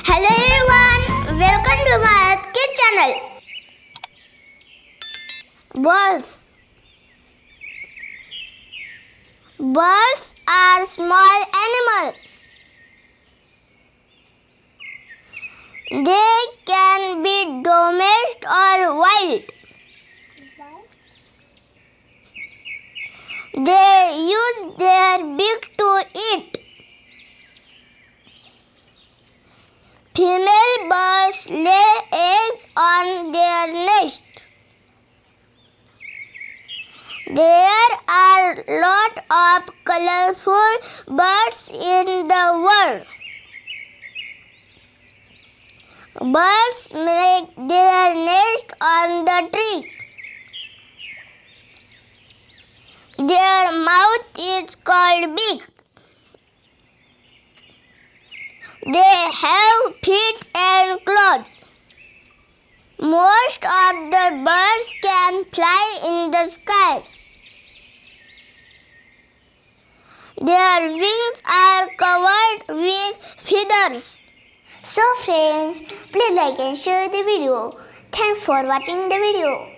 Hello everyone, welcome to my Earthkids channel. Birds. Birds are small animals. They can be domestic or wild. They use their beak to eat. Female birds lay eggs on their nest. There are lots of colorful birds in the world. Birds make their nest on the tree. Their mouth is called beak. They have feet and claws. Most of the birds can fly in the sky. Their wings are covered with feathers. So friends, please like and share the video. Thanks for watching the video.